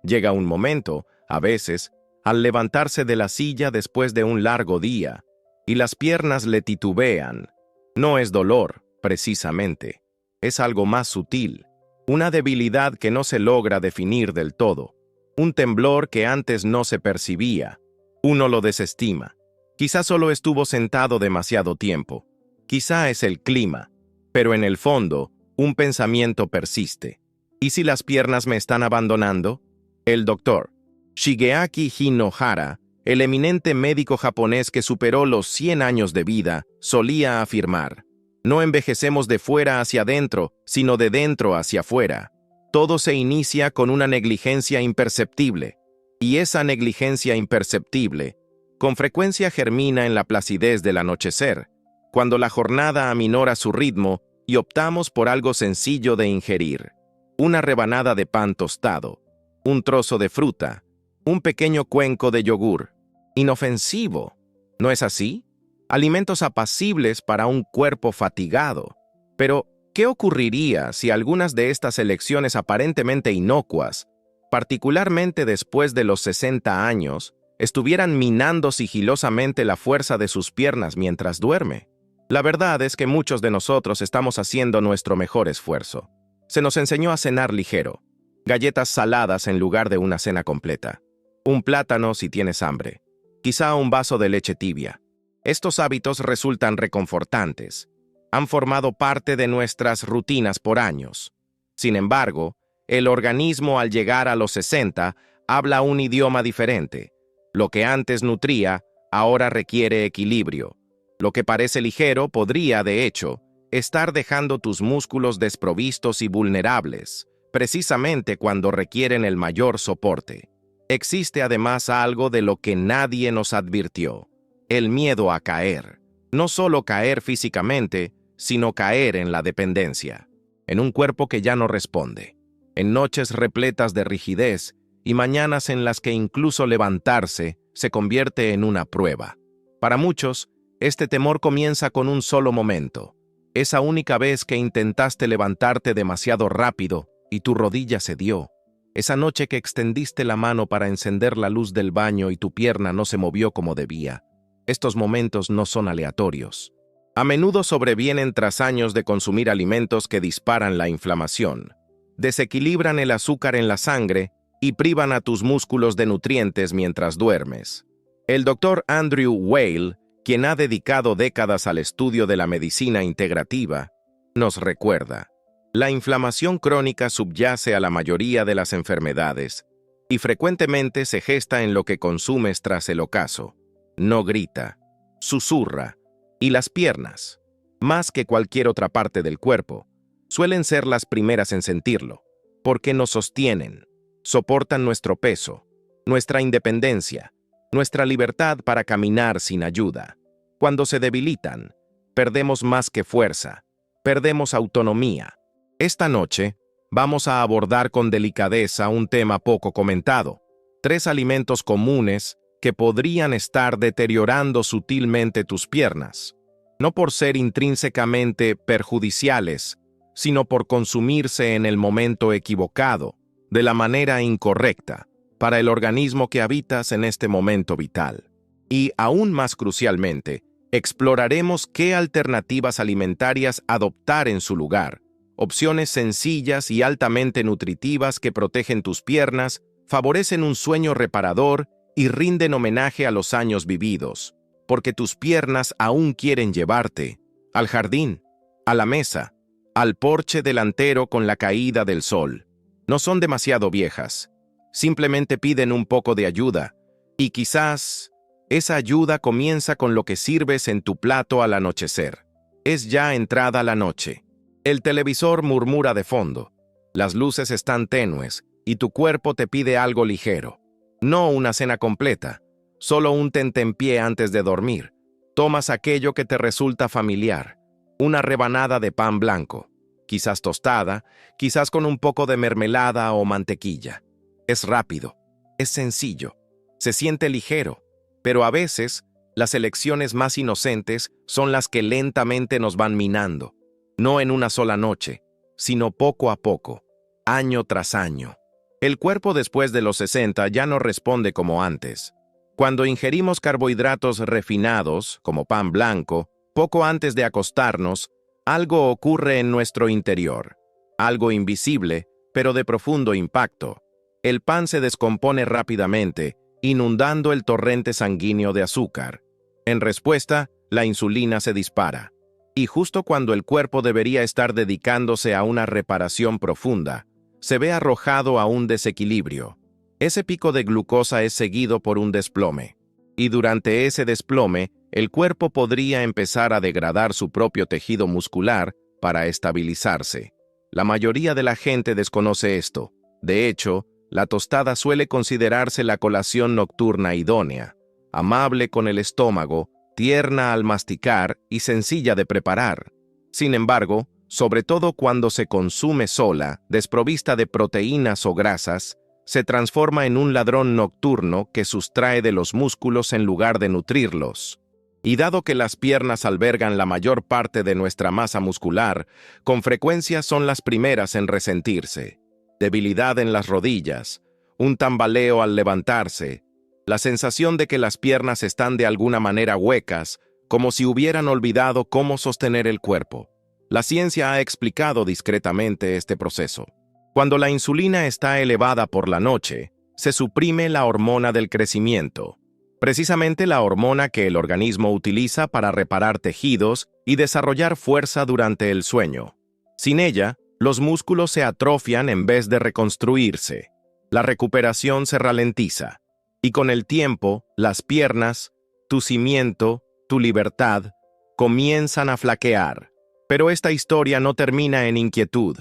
Llega un momento, a veces, al levantarse de la silla después de un largo día, y las piernas le titubean. No es dolor, precisamente. Es algo más sutil, una debilidad que no se logra definir del todo, un temblor que antes no se percibía. Uno lo desestima. Quizá solo estuvo sentado demasiado tiempo. Quizá es el clima. Pero en el fondo, un pensamiento persiste. ¿Y si las piernas me están abandonando? El doctor Shigeaki Hinohara, el eminente médico japonés que superó los 100 años de vida, solía afirmar: no envejecemos de fuera hacia adentro, sino de dentro hacia afuera. Todo se inicia con una negligencia imperceptible, y esa negligencia imperceptible con frecuencia germina en la placidez del anochecer, cuando la jornada aminora su ritmo y optamos por algo sencillo de ingerir: una rebanada de pan tostado, un trozo de fruta, un pequeño cuenco de yogur. Inofensivo, ¿no es así? Alimentos apacibles para un cuerpo fatigado. Pero, ¿qué ocurriría si algunas de estas elecciones aparentemente inocuas, particularmente después de los 60 años, estuvieran minando sigilosamente la fuerza de sus piernas mientras duerme? La verdad es que muchos de nosotros estamos haciendo nuestro mejor esfuerzo. Se nos enseñó a cenar ligero, galletas saladas en lugar de una cena completa, un plátano si tienes hambre, quizá un vaso de leche tibia. Estos hábitos resultan reconfortantes. Han formado parte de nuestras rutinas por años. Sin embargo, el organismo al llegar a los 60 habla un idioma diferente. Lo que antes nutría, ahora requiere equilibrio. Lo que parece ligero podría, de hecho, estar dejando tus músculos desprovistos y vulnerables, precisamente cuando requieren el mayor soporte. Existe además algo de lo que nadie nos advirtió: el miedo a caer. No solo caer físicamente, sino caer en la dependencia, en un cuerpo que ya no responde, en noches repletas de rigidez y mañanas en las que incluso levantarse se convierte en una prueba. Para muchos, este temor comienza con un solo momento, esa única vez que intentaste levantarte demasiado rápido y tu rodilla cedió, esa noche que extendiste la mano para encender la luz del baño y tu pierna no se movió como debía. Estos momentos no son aleatorios. A menudo sobrevienen tras años de consumir alimentos que disparan la inflamación, desequilibran el azúcar en la sangre y privan a tus músculos de nutrientes mientras duermes. El doctor Andrew Weil, quien ha dedicado décadas al estudio de la medicina integrativa, nos recuerda: la inflamación crónica subyace a la mayoría de las enfermedades y frecuentemente se gesta en lo que consumes tras el ocaso. No grita, susurra, y las piernas, más que cualquier otra parte del cuerpo, suelen ser las primeras en sentirlo, porque nos sostienen, soportan nuestro peso, nuestra independencia, nuestra libertad para caminar sin ayuda. Cuando se debilitan, perdemos más que fuerza, perdemos autonomía. Esta noche, vamos a abordar con delicadeza un tema poco comentado: 3 alimentos comunes que podrían estar deteriorando sutilmente tus piernas, no por ser intrínsecamente perjudiciales, sino por consumirse en el momento equivocado, de la manera incorrecta, para el organismo que habitas en este momento vital. Y, aún más crucialmente, exploraremos qué alternativas alimentarias adoptar en su lugar, opciones sencillas y altamente nutritivas que protegen tus piernas, favorecen un sueño reparador y rinden homenaje a los años vividos, porque tus piernas aún quieren llevarte al jardín, a la mesa, al porche delantero con la caída del sol. No son demasiado viejas, simplemente piden un poco de ayuda, y quizás esa ayuda comienza con lo que sirves en tu plato al anochecer. Es ya entrada la noche. El televisor murmura de fondo, las luces están tenues y tu cuerpo te pide algo ligero. No una cena completa, solo un tentempié antes de dormir. Tomas aquello que te resulta familiar, una rebanada de pan blanco, quizás tostada, quizás con un poco de mermelada o mantequilla. Es rápido, es sencillo, se siente ligero, pero a veces las elecciones más inocentes son las que lentamente nos van minando, no en una sola noche, sino poco a poco, año tras año. El cuerpo después de los 60 ya no responde como antes. Cuando ingerimos carbohidratos refinados, como pan blanco, poco antes de acostarnos, algo ocurre en nuestro interior. Algo invisible, pero de profundo impacto. El pan se descompone rápidamente, inundando el torrente sanguíneo de azúcar. En respuesta, la insulina se dispara. Y justo cuando el cuerpo debería estar dedicándose a una reparación profunda, se ve arrojado a un desequilibrio. Ese pico de glucosa es seguido por un desplome. Y durante ese desplome, el cuerpo podría empezar a degradar su propio tejido muscular para estabilizarse. La mayoría de la gente desconoce esto. De hecho, la tostada suele considerarse la colación nocturna idónea, amable con el estómago, tierna al masticar y sencilla de preparar. Sin embargo, sobre todo cuando se consume sola, desprovista de proteínas o grasas, se transforma en un ladrón nocturno que sustrae de los músculos en lugar de nutrirlos. Y dado que las piernas albergan la mayor parte de nuestra masa muscular, con frecuencia son las primeras en resentirse. Debilidad en las rodillas, un tambaleo al levantarse, la sensación de que las piernas están de alguna manera huecas, como si hubieran olvidado cómo sostener el cuerpo. La ciencia ha explicado discretamente este proceso. Cuando la insulina está elevada por la noche, se suprime la hormona del crecimiento, precisamente la hormona que el organismo utiliza para reparar tejidos y desarrollar fuerza durante el sueño. Sin ella, los músculos se atrofian en vez de reconstruirse. La recuperación se ralentiza. Y con el tiempo, las piernas, tu cimiento, tu libertad, comienzan a flaquear. Pero esta historia no termina en inquietud,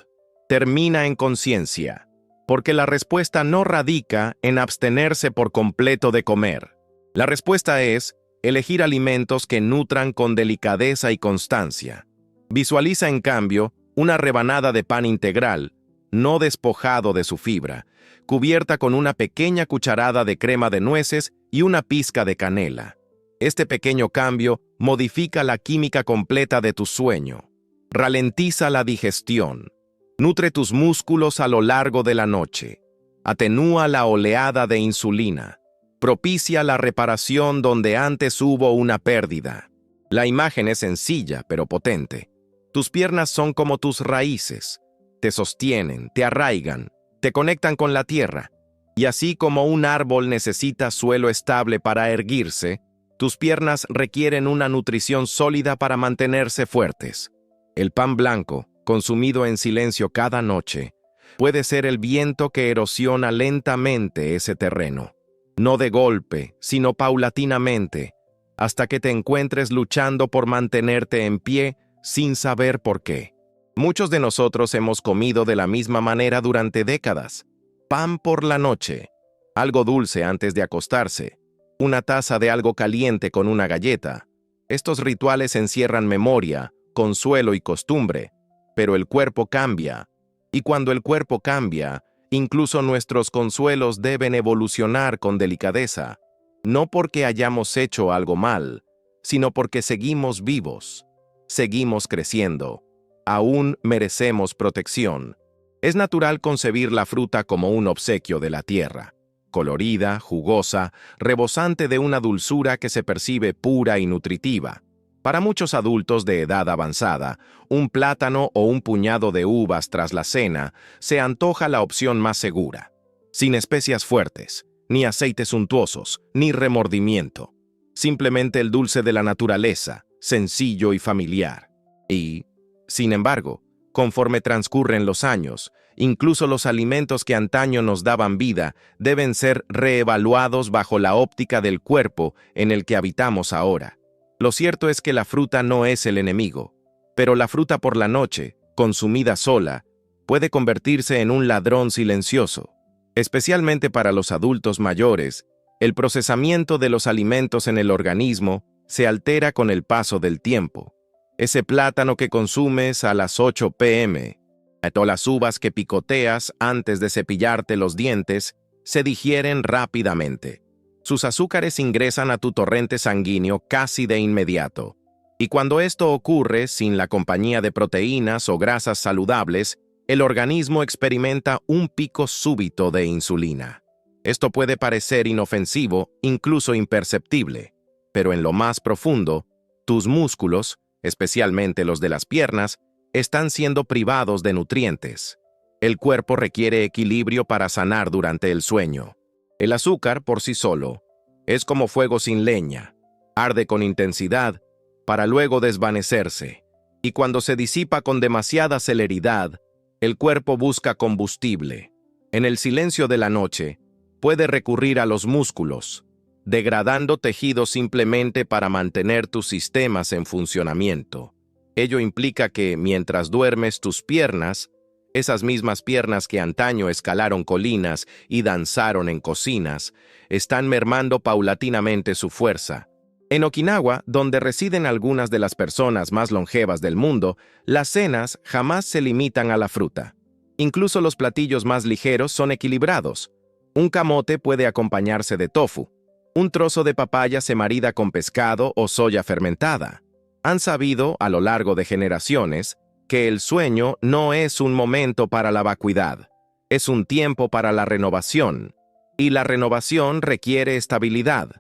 termina en conciencia, porque la respuesta no radica en abstenerse por completo de comer. La respuesta es elegir alimentos que nutran con delicadeza y constancia. Visualiza, en cambio, una rebanada de pan integral, no despojado de su fibra, cubierta con una pequeña cucharada de crema de nueces y una pizca de canela. Este pequeño cambio modifica la química completa de tu sueño. Ralentiza la digestión. Nutre tus músculos a lo largo de la noche. Atenúa la oleada de insulina. Propicia la reparación donde antes hubo una pérdida. La imagen es sencilla, pero potente. Tus piernas son como tus raíces. Te sostienen, te arraigan, te conectan con la tierra. Y así como un árbol necesita suelo estable para erguirse, tus piernas requieren una nutrición sólida para mantenerse fuertes. El pan blanco, consumido en silencio cada noche, puede ser el viento que erosiona lentamente ese terreno. No de golpe, sino paulatinamente, hasta que te encuentres luchando por mantenerte en pie sin saber por qué. Muchos de nosotros hemos comido de la misma manera durante décadas. Pan por la noche, algo dulce antes de acostarse, una taza de algo caliente con una galleta. Estos rituales encierran memoria, consuelo y costumbre, pero el cuerpo cambia. Y cuando el cuerpo cambia, incluso nuestros consuelos deben evolucionar con delicadeza, no porque hayamos hecho algo mal, sino porque seguimos vivos, seguimos creciendo, aún merecemos protección. Es natural concebir la fruta como un obsequio de la tierra, colorida, jugosa, rebosante de una dulzura que se percibe pura y nutritiva. Para muchos adultos de edad avanzada, un plátano o un puñado de uvas tras la cena se antoja la opción más segura, sin especias fuertes, ni aceites suntuosos, ni remordimiento. Simplemente el dulce de la naturaleza, sencillo y familiar. Y, sin embargo, conforme transcurren los años, incluso los alimentos que antaño nos daban vida deben ser reevaluados bajo la óptica del cuerpo en el que habitamos ahora. Lo cierto es que la fruta no es el enemigo, pero la fruta por la noche, consumida sola, puede convertirse en un ladrón silencioso. Especialmente para los adultos mayores, el procesamiento de los alimentos en el organismo se altera con el paso del tiempo. Ese plátano que consumes a las 8 p.m., o las uvas que picoteas antes de cepillarte los dientes, se digieren rápidamente. Sus azúcares ingresan a tu torrente sanguíneo casi de inmediato. Y cuando esto ocurre sin la compañía de proteínas o grasas saludables, el organismo experimenta un pico súbito de insulina. Esto puede parecer inofensivo, incluso imperceptible, pero en lo más profundo, tus músculos, especialmente los de las piernas, están siendo privados de nutrientes. El cuerpo requiere equilibrio para sanar durante el sueño. El azúcar, por sí solo, es como fuego sin leña. Arde con intensidad para luego desvanecerse. Y cuando se disipa con demasiada celeridad, el cuerpo busca combustible. En el silencio de la noche, puede recurrir a los músculos, degradando tejidos simplemente para mantener tus sistemas en funcionamiento. Ello implica que, mientras duermes, tus piernas, esas mismas piernas que antaño escalaron colinas y danzaron en cocinas, están mermando paulatinamente su fuerza. En Okinawa, donde residen algunas de las personas más longevas del mundo, las cenas jamás se limitan a la fruta. Incluso los platillos más ligeros son equilibrados. Un camote puede acompañarse de tofu. Un trozo de papaya se marida con pescado o soya fermentada. Han sabido, a lo largo de generaciones, que el sueño no es un momento para la vacuidad, es un tiempo para la renovación. Y la renovación requiere estabilidad.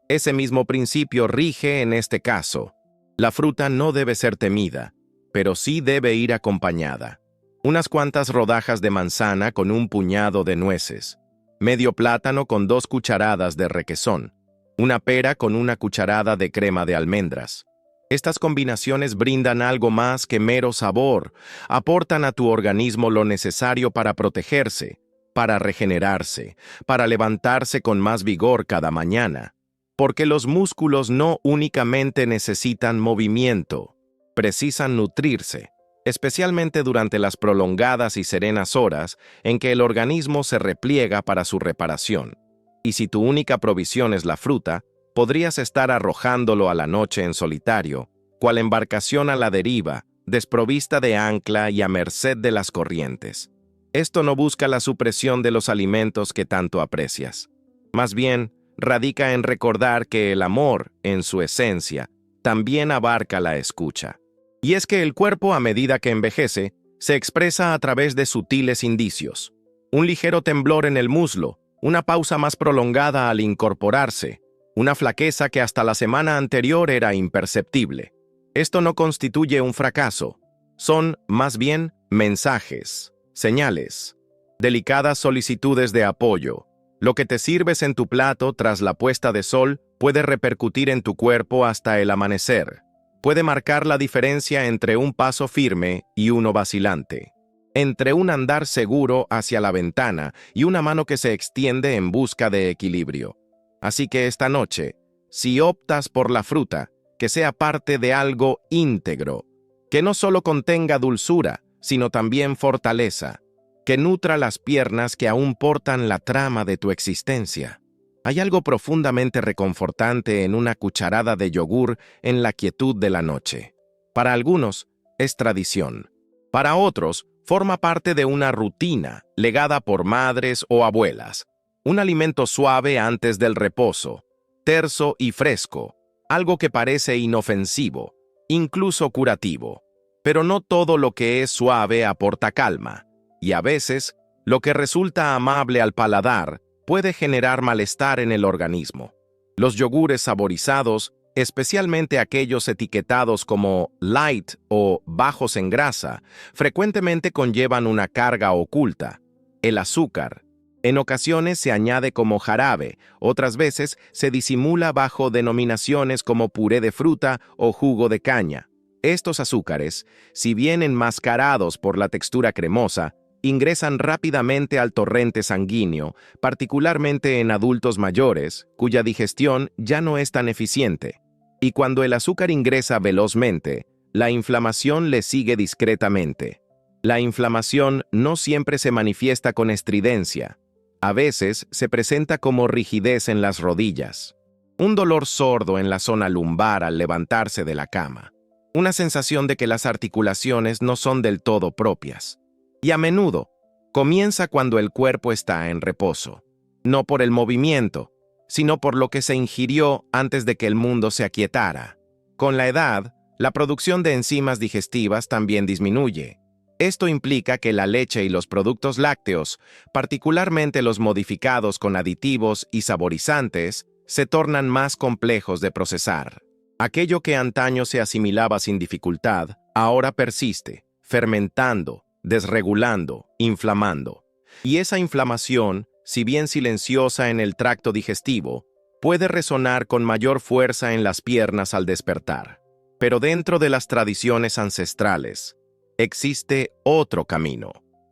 Ese mismo principio rige en este caso. La fruta no debe ser temida, pero sí debe ir acompañada. Unas cuantas rodajas de manzana con un puñado de nueces. Medio plátano con 2 cucharadas de requesón. Una pera con 1 cucharada de crema de almendras. Estas combinaciones brindan algo más que mero sabor. Aportan a tu organismo lo necesario para protegerse, para regenerarse, para levantarse con más vigor cada mañana. Porque los músculos no únicamente necesitan movimiento, precisan nutrirse, especialmente durante las prolongadas y serenas horas en que el organismo se repliega para su reparación. Y si tu única provisión es la fruta, podrías estar arrojándolo a la noche en solitario, cual embarcación a la deriva, desprovista de ancla y a merced de las corrientes. Esto no busca la supresión de los alimentos que tanto aprecias. Más bien, radica en recordar que el amor, en su esencia, también abarca la escucha. Y es que el cuerpo, a medida que envejece, se expresa a través de sutiles indicios. Un ligero temblor en el muslo, una pausa más prolongada al incorporarse, una flaqueza que hasta la semana anterior era imperceptible. Esto no constituye un fracaso. Son, más bien, mensajes, señales, delicadas solicitudes de apoyo. Lo que te sirves en tu plato tras la puesta de sol puede repercutir en tu cuerpo hasta el amanecer. Puede marcar la diferencia entre un paso firme y uno vacilante, entre un andar seguro hacia la ventana y una mano que se extiende en busca de equilibrio. Así que esta noche, si optas por la fruta, que sea parte de algo íntegro, que no solo contenga dulzura, sino también fortaleza, que nutra las piernas que aún portan la trama de tu existencia. Hay algo profundamente reconfortante en una cucharada de yogur en la quietud de la noche. Para algunos, es tradición. Para otros, forma parte de una rutina legada por madres o abuelas. Un alimento suave antes del reposo, terso y fresco, algo que parece inofensivo, incluso curativo. Pero no todo lo que es suave aporta calma, y a veces, lo que resulta amable al paladar puede generar malestar en el organismo. Los yogures saborizados, especialmente aquellos etiquetados como light o bajos en grasa, frecuentemente conllevan una carga oculta, el azúcar. En ocasiones se añade como jarabe, otras veces se disimula bajo denominaciones como puré de fruta o jugo de caña. Estos azúcares, si bien enmascarados por la textura cremosa, ingresan rápidamente al torrente sanguíneo, particularmente en adultos mayores, cuya digestión ya no es tan eficiente. Y cuando el azúcar ingresa velozmente, la inflamación le sigue discretamente. La inflamación no siempre se manifiesta con estridencia. A veces se presenta como rigidez en las rodillas, un dolor sordo en la zona lumbar al levantarse de la cama, una sensación de que las articulaciones no son del todo propias. Y a menudo, comienza cuando el cuerpo está en reposo, no por el movimiento, sino por lo que se ingirió antes de que el mundo se aquietara. Con la edad, la producción de enzimas digestivas también disminuye. Esto implica que la leche y los productos lácteos, particularmente los modificados con aditivos y saborizantes, se tornan más complejos de procesar. Aquello que antaño se asimilaba sin dificultad, ahora persiste, fermentando, desregulando, inflamando. Y esa inflamación, si bien silenciosa en el tracto digestivo, puede resonar con mayor fuerza en las piernas al despertar. Pero dentro de las tradiciones ancestrales, existe otro camino.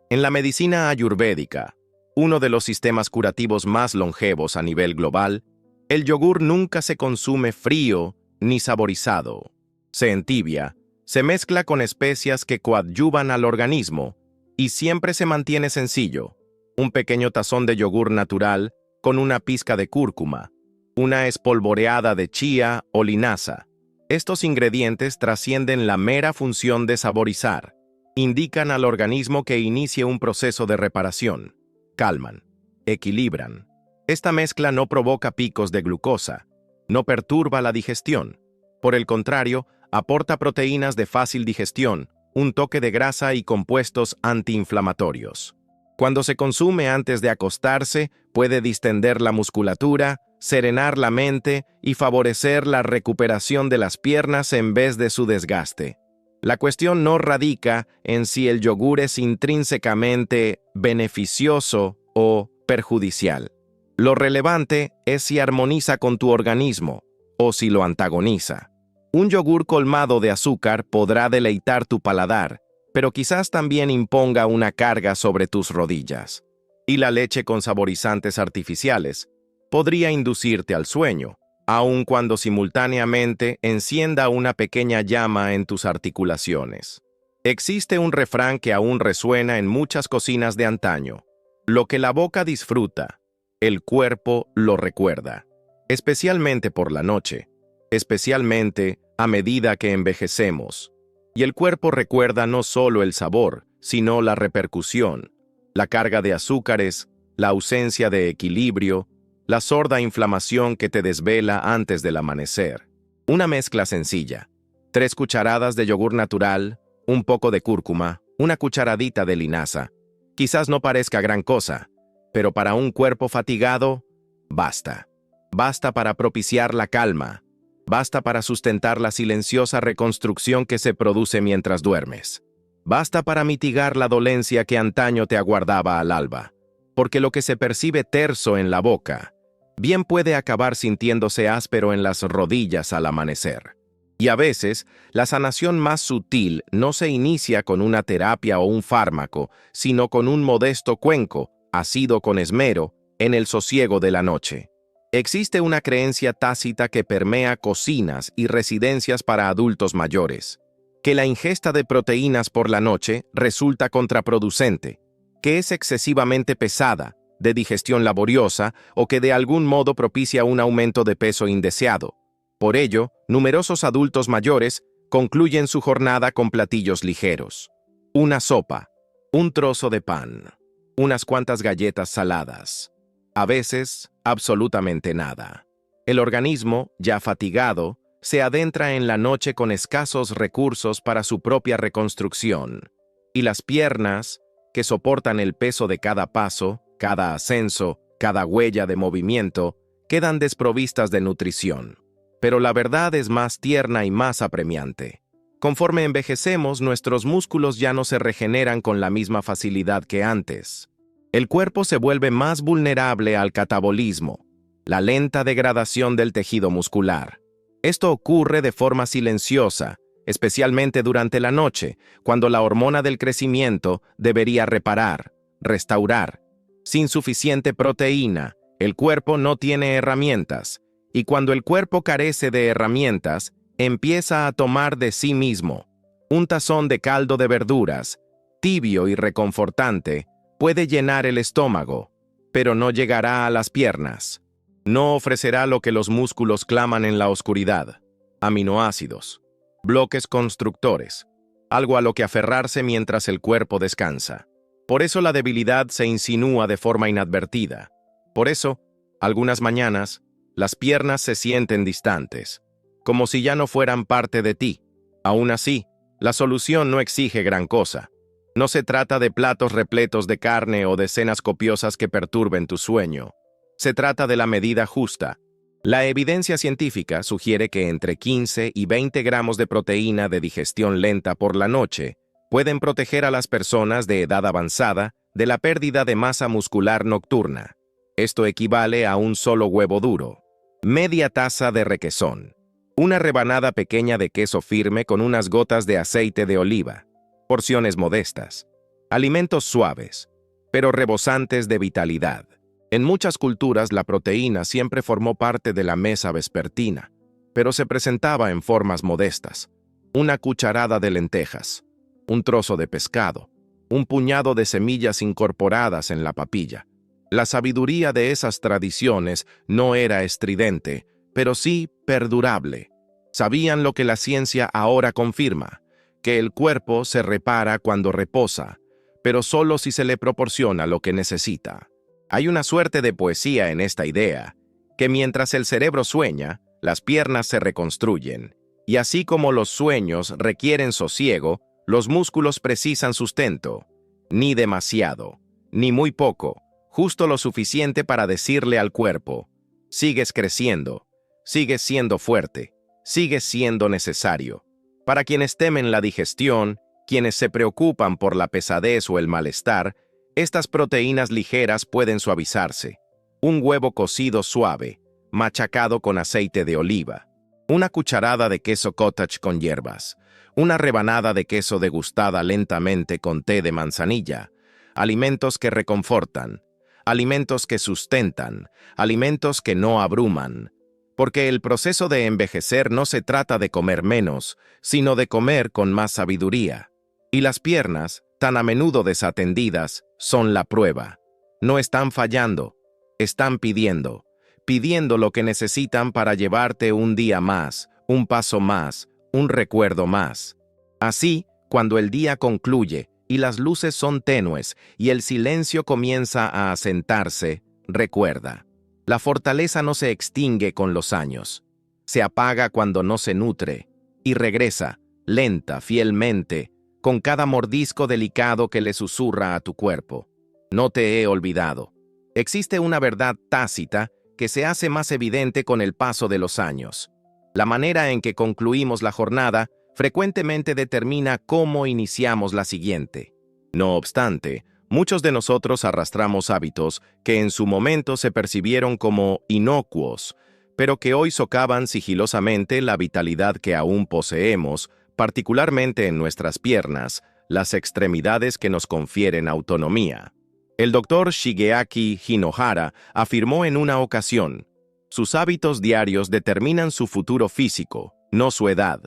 En la medicina ayurvédica, uno de los sistemas curativos más longevos a nivel global, el yogur nunca se consume frío ni saborizado. Se entibia, se mezcla con especias que coadyuvan al organismo y siempre se mantiene sencillo. Un pequeño tazón de yogur natural con una pizca de cúrcuma, una espolvoreada de chía o linaza. Estos ingredientes trascienden la mera función de saborizar. Indican al organismo que inicie un proceso de reparación. Calman, equilibran. Esta mezcla no provoca picos de glucosa, no perturba la digestión. Por el contrario, aporta proteínas de fácil digestión, un toque de grasa y compuestos antiinflamatorios. Cuando se consume antes de acostarse, puede distender la musculatura, serenar la mente y favorecer la recuperación de las piernas en vez de su desgaste. La cuestión no radica en si el yogur es intrínsecamente beneficioso o perjudicial. Lo relevante es si armoniza con tu organismo o si lo antagoniza. Un yogur colmado de azúcar podrá deleitar tu paladar, pero quizás también imponga una carga sobre tus rodillas. Y la leche con saborizantes artificiales podría inducirte al sueño, aun cuando simultáneamente encienda una pequeña llama en tus articulaciones. Existe un refrán que aún resuena en muchas cocinas de antaño. Lo que la boca disfruta, el cuerpo lo recuerda. Especialmente por la noche, especialmente a medida que envejecemos. Y el cuerpo recuerda no solo el sabor, sino la repercusión, la carga de azúcares, la ausencia de equilibrio, la sorda inflamación que te desvela antes del amanecer. Una mezcla sencilla. 3 cucharadas de yogur natural, un poco de cúrcuma, una cucharadita de linaza. Quizás no parezca gran cosa, pero para un cuerpo fatigado, basta. Basta para propiciar la calma. Basta para sustentar la silenciosa reconstrucción que se produce mientras duermes. Basta para mitigar la dolencia que antaño te aguardaba al alba. Porque lo que se percibe terso en la boca, bien puede acabar sintiéndose áspero en las rodillas al amanecer. Y a veces, la sanación más sutil no se inicia con una terapia o un fármaco, sino con un modesto cuenco, asido con esmero, en el sosiego de la noche. Existe una creencia tácita que permea cocinas y residencias para adultos mayores, que la ingesta de proteínas por la noche resulta contraproducente, que es excesivamente pesada, de digestión laboriosa o que de algún modo propicia un aumento de peso indeseado. Por ello, numerosos adultos mayores concluyen su jornada con platillos ligeros. Una sopa, un trozo de pan, unas cuantas galletas saladas. A veces, absolutamente nada. El organismo, ya fatigado, se adentra en la noche con escasos recursos para su propia reconstrucción. Y las piernas, que soportan el peso de cada paso, cada ascenso, cada huella de movimiento, quedan desprovistas de nutrición. Pero la verdad es más tierna y más apremiante. Conforme envejecemos, nuestros músculos ya no se regeneran con la misma facilidad que antes. El cuerpo se vuelve más vulnerable al catabolismo, la lenta degradación del tejido muscular. Esto ocurre de forma silenciosa, especialmente durante la noche, cuando la hormona del crecimiento debería reparar, restaurar. Sin suficiente proteína, el cuerpo no tiene herramientas, y cuando el cuerpo carece de herramientas, empieza a tomar de sí mismo. Un tazón de caldo de verduras, tibio y reconfortante, puede llenar el estómago, pero no llegará a las piernas. No ofrecerá lo que los músculos claman en la oscuridad: aminoácidos, bloques constructores, algo a lo que aferrarse mientras el cuerpo descansa. Por eso la debilidad se insinúa de forma inadvertida. Por eso, algunas mañanas, las piernas se sienten distantes, como si ya no fueran parte de ti. Aún así, la solución no exige gran cosa. No se trata de platos repletos de carne o de cenas copiosas que perturben tu sueño. Se trata de la medida justa. La evidencia científica sugiere que entre 15 y 20 gramos de proteína de digestión lenta por la noche pueden proteger a las personas de edad avanzada de la pérdida de masa muscular nocturna. Esto equivale a un solo huevo duro, media taza de requesón, una rebanada pequeña de queso firme con unas gotas de aceite de oliva, porciones modestas, alimentos suaves, pero rebosantes de vitalidad. En muchas culturas la proteína siempre formó parte de la mesa vespertina, pero se presentaba en formas modestas. Una cucharada de lentejas, un trozo de pescado, un puñado de semillas incorporadas en la papilla. La sabiduría de esas tradiciones no era estridente, pero sí perdurable. Sabían lo que la ciencia ahora confirma, que el cuerpo se repara cuando reposa, pero solo si se le proporciona lo que necesita. Hay una suerte de poesía en esta idea, que mientras el cerebro sueña, las piernas se reconstruyen, y así como los sueños requieren sosiego, los músculos precisan sustento, ni demasiado, ni muy poco, justo lo suficiente para decirle al cuerpo, sigues creciendo, sigues siendo fuerte, sigues siendo necesario. Para quienes temen la digestión, quienes se preocupan por la pesadez o el malestar, estas proteínas ligeras pueden suavizarse. Un huevo cocido suave, machacado con aceite de oliva, una cucharada de queso cottage con hierbas, una rebanada de queso degustada lentamente con té de manzanilla, alimentos que reconfortan, alimentos que sustentan, alimentos que no abruman. Porque el proceso de envejecer no se trata de comer menos, sino de comer con más sabiduría. Y las piernas, tan a menudo desatendidas, son la prueba. No están fallando, están pidiendo lo que necesitan para llevarte un día más, un paso más, un recuerdo más. Así, cuando el día concluye y las luces son tenues y el silencio comienza a asentarse, recuerda. La fortaleza no se extingue con los años. Se apaga cuando no se nutre y regresa, lenta, fielmente, con cada mordisco delicado que le susurra a tu cuerpo. No te he olvidado. Existe una verdad tácita que se hace más evidente con el paso de los años. La manera en que concluimos la jornada frecuentemente determina cómo iniciamos la siguiente. No obstante, muchos de nosotros arrastramos hábitos que en su momento se percibieron como inocuos, pero que hoy socavan sigilosamente la vitalidad que aún poseemos, particularmente en nuestras piernas, las extremidades que nos confieren autonomía. El doctor Shigeaki Hinohara afirmó en una ocasión, sus hábitos diarios determinan su futuro físico, no su edad.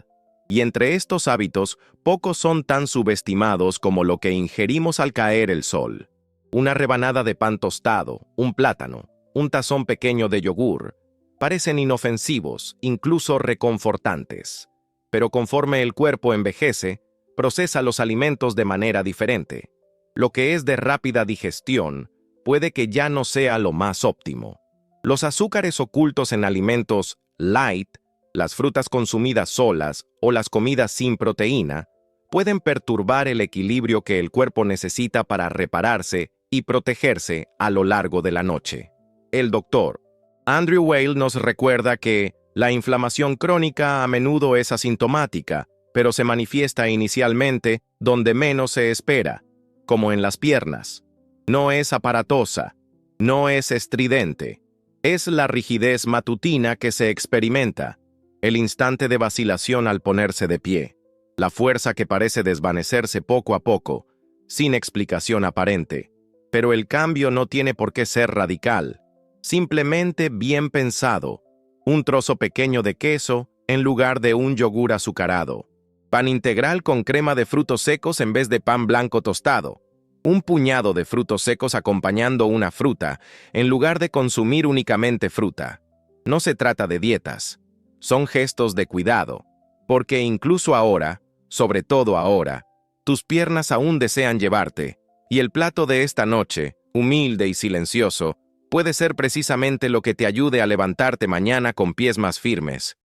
Y entre estos hábitos, pocos son tan subestimados como lo que ingerimos al caer el sol. Una rebanada de pan tostado, un plátano, un tazón pequeño de yogur, parecen inofensivos, incluso reconfortantes. Pero conforme el cuerpo envejece, procesa los alimentos de manera diferente. Lo que es de rápida digestión puede que ya no sea lo más óptimo. Los azúcares ocultos en alimentos light, las frutas consumidas solas o las comidas sin proteína, pueden perturbar el equilibrio que el cuerpo necesita para repararse y protegerse a lo largo de la noche. El doctor Andrew Weil nos recuerda que la inflamación crónica a menudo es asintomática, pero se manifiesta inicialmente donde menos se espera, como en las piernas. No es aparatosa, no es estridente. Es la rigidez matutina que se experimenta, el instante de vacilación al ponerse de pie, la fuerza que parece desvanecerse poco a poco, sin explicación aparente. Pero el cambio no tiene por qué ser radical, simplemente bien pensado. Un trozo pequeño de queso en lugar de un yogur azucarado. Pan integral con crema de frutos secos en vez de pan blanco tostado. Un puñado de frutos secos acompañando una fruta, en lugar de consumir únicamente fruta. No se trata de dietas. Son gestos de cuidado, porque incluso ahora, sobre todo ahora, tus piernas aún desean llevarte, y el plato de esta noche, humilde y silencioso, puede ser precisamente lo que te ayude a levantarte mañana con pies más firmes.